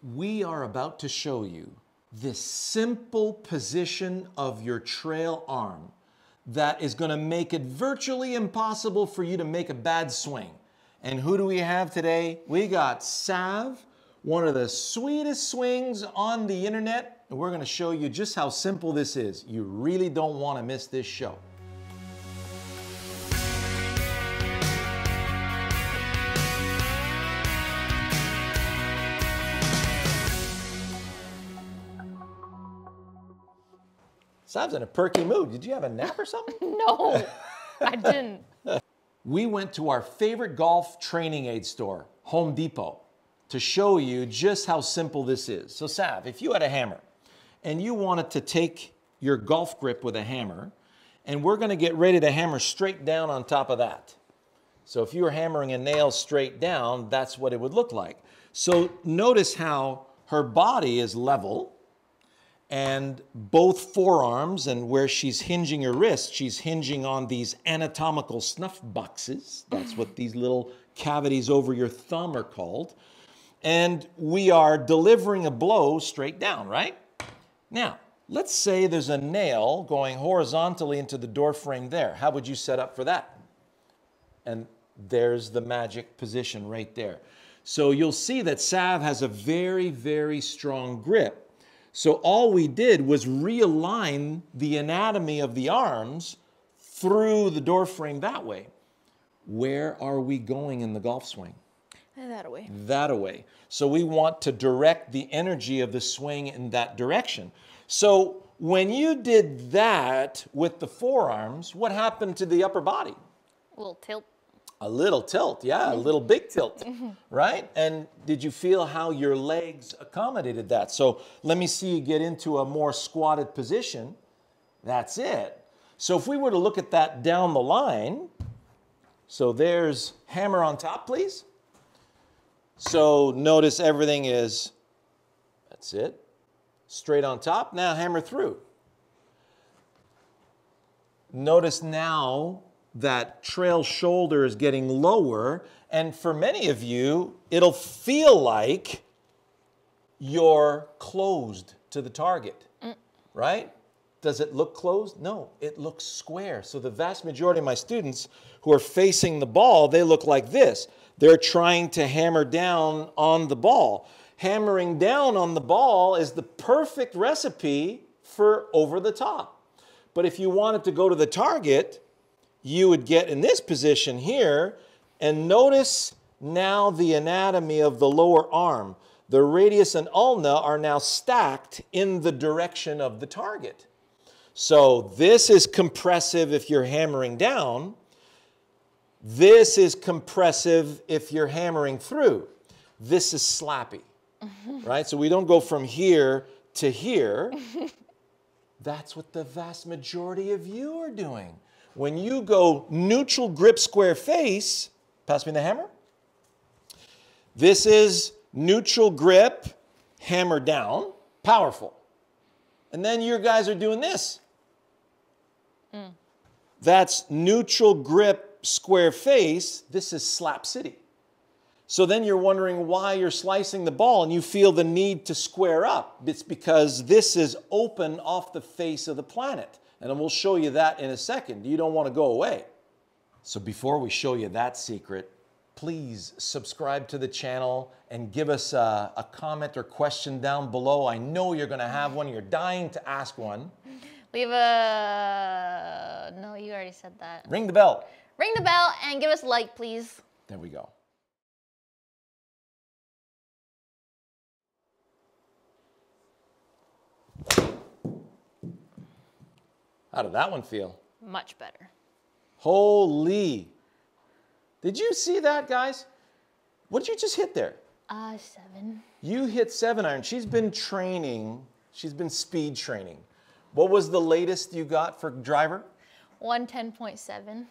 We are about to show you this simple position of your trail arm that is going to make it virtually impossible for you to make a bad swing. And who do we have today? We got Sav, one of the sweetest swings on the internet. And we're going to show you just how simple this is. You really don't want to miss this show. Sav's in a perky mood. Did you have a nap or something? No, I didn't. We went to our favorite golf training aid store, Home Depot, to show you just how simple this is. So Sav, if you had a hammer and you wanted to take your golf grip with a hammer, and we're going to get ready to hammer straight down on top of that. So if you were hammering a nail straight down, that's what it would look like. So notice how her body is level, and both forearms, and where she's hinging her wrist, she's hinging on these anatomical snuff boxes. That's what these little cavities over your thumb are called. And we are delivering a blow straight down, right? Now, let's say there's a nail going horizontally into the door frame there. How would you set up for that? And there's the magic position right there. So you'll see that Sav has a very, very strong grip. So all we did was realign the anatomy of the arms through the door frame that way. Where are we going in the golf swing? That away. That away. So we want to direct the energy of the swing in that direction. So when you did that with the forearms, what happened to the upper body? A little tilt. A little tilt, yeah, a little big tilt, right? And did you feel how your legs accommodated that? So let me see you get into a more squatted position. That's it. So if we were to look at that down the line, so there's hammer on top, please. So notice everything is, that's it, straight on top. Now hammer through. Notice now that trail shoulder is getting lower, and for many of you, it'll feel like you're closed to the target, right? Does it look closed? No, it looks square. So the vast majority of my students who are facing the ball, they look like this. They're trying to hammer down on the ball. Hammering down on the ball is the perfect recipe for over the top. But if you wanted to go to the target, you would get in this position here, and notice now the anatomy of the lower arm. The radius and ulna are now stacked in the direction of the target. So this is compressive if you're hammering down. This is compressive if you're hammering through. This is slappy, right? So we don't go from here to here. That's what the vast majority of you are doing. When you go neutral grip square face, pass me the hammer. This is neutral grip, hammer down, powerful. And then your guys are doing this. That's neutral grip square face. This is slap city. So then you're wondering why you're slicing the ball and you feel the need to square up. It's because this is open off the face of the planet. And we'll show you that in a second. You don't want to go away. So before we show you that secret, please subscribe to the channel and give us a comment or question down below. I know you're going to have one. You're dying to ask one. Leave a... No, you already said that. Ring the bell. Ring the bell and give us a like, please. There we go. How did that one feel? Much better. Holy. Did you see that, guys? What did you just hit there? 7. You hit 7 iron. She's been training. She's been speed training. What was the latest you got for driver? 110.7.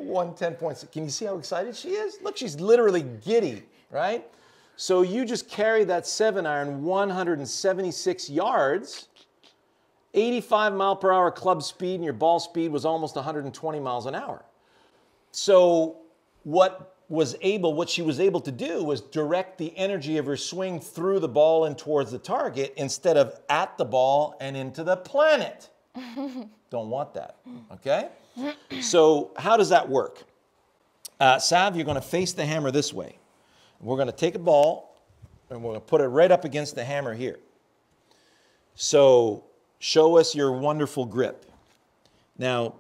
110.6. Can you see how excited she is? Look, she's literally giddy, right? So you just carry that 7 iron 176 yards. 85 mile per hour club speed, and your ball speed was almost 120 miles an hour. So what what she was able to do was direct the energy of her swing through the ball and towards the target instead of at the ball and into the planet. Don't want that, okay? So how does that work? Sav, you're going to face the hammer this way. We're going to take a ball and we're going to put it right up against the hammer here. So show us your wonderful grip. Now,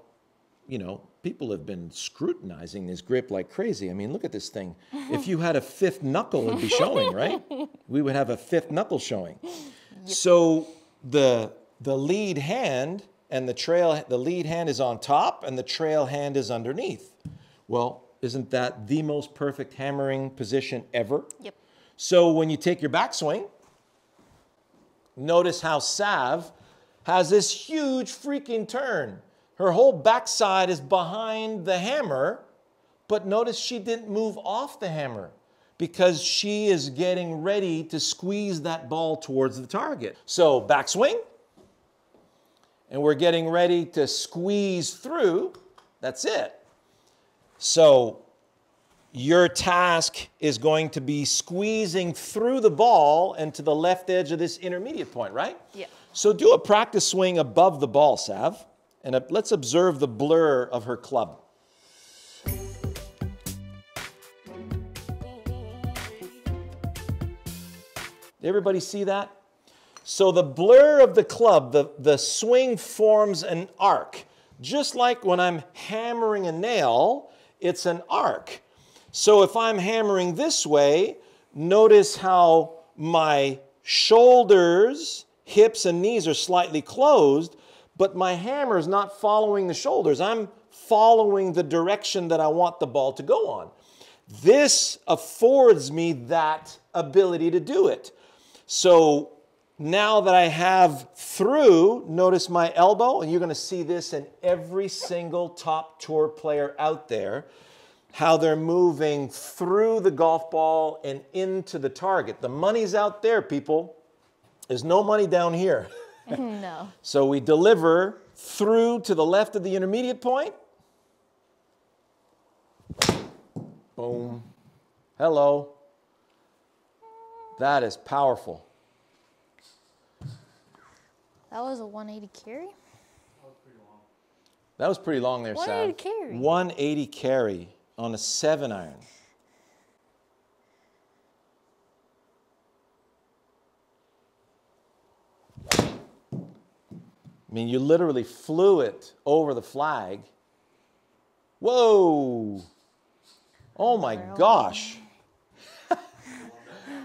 you know, people have been scrutinizing this grip like crazy. I mean, look at this thing. If you had a fifth knuckle, it'd be showing, right? We would have a fifth knuckle showing. Yep. So the lead hand and the lead hand is on top and the trail hand is underneath. Well, isn't that the most perfect hammering position ever? Yep. So when you take your backswing, notice how Sav has this huge freaking turn. Her whole backside is behind the hammer, but notice she didn't move off the hammer because she is getting ready to squeeze that ball towards the target. So backswing, and we're getting ready to squeeze through. That's it. So your task is going to be squeezing through the ball and to the left edge of this intermediate point, right? Yeah. So do a practice swing above the ball, Sav, and let's observe the blur of her club. Everybody see that? So the blur of the club, the swing forms an arc. Just like when I'm hammering a nail, it's an arc. So if I'm hammering this way, notice how my shoulders, hips, and knees are slightly closed, but my hammer is not following the shoulders. I'm following the direction that I want the ball to go on. This affords me that ability to do it. So now that I have through, notice my elbow, and you're going to see this in every single top tour player out there, how they're moving through the golf ball and into the target. The money's out there, people. There's no money down here. No. So we deliver through to the left of the intermediate point. Boom. Hello. That is powerful. That was a 180 carry? That was pretty long there, Sav. 180 carry. 180 carry on a 7-iron. I mean, you literally flew it over the flag. Whoa! Oh my gosh!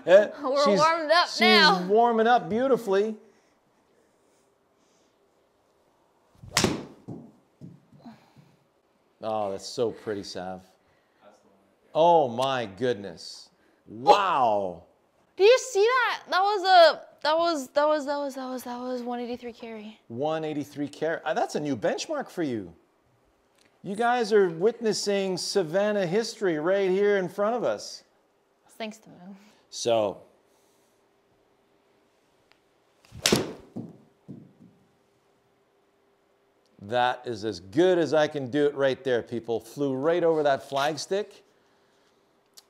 We're warmed up now. She's warming up beautifully. Oh, that's so pretty, Sav. Oh my goodness! Wow! Do you see that? That was 183 carry. 183 carry. That's a new benchmark for you. You guys are witnessing Savannah history right here in front of us. Thanks to Moon. So, that is as good as I can do it right there, people. Flew right over that flagstick.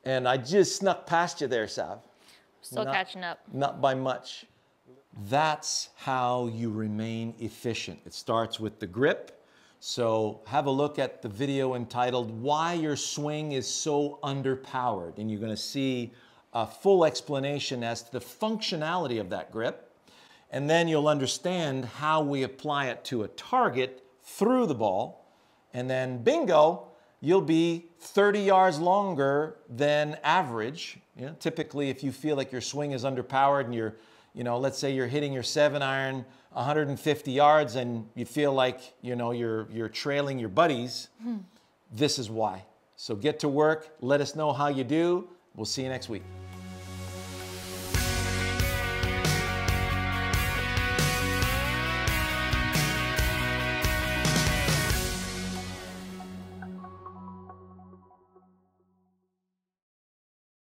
And I just snuck past you there, Sav. Still catching up. Not by much. That's how you remain efficient. It starts with the grip. So have a look at the video entitled Why Your Swing is So Underpowered. And you're going to see a full explanation as to the functionality of that grip. And then you'll understand how we apply it to a target through the ball. And then bingo, you'll be 30 yards longer than average. You know, typically, if you feel like your swing is underpowered and you're, let's say you're hitting your 7-iron 150 yards and you feel like, you're trailing your buddies, this is why. So get to work. Let us know how you do. We'll see you next week.